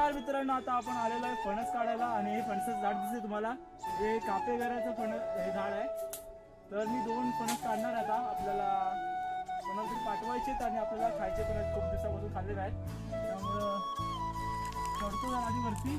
नमस्कार मित्रांनो, आता आपण आलेलो आहे फणस काढायला आणि हे फणसाचं झाड दिसते तुम्हाला. हे कापेघराचं हे झाड आहे. तर मी 2 फणस काढणार आता. आपल्याला कोणाला तरी पाठवायचे आणि आपल्याला खायचे पण खूप दिवसापासून खाल्लेले आहेत. त्यामुळं चढतो आधी वरती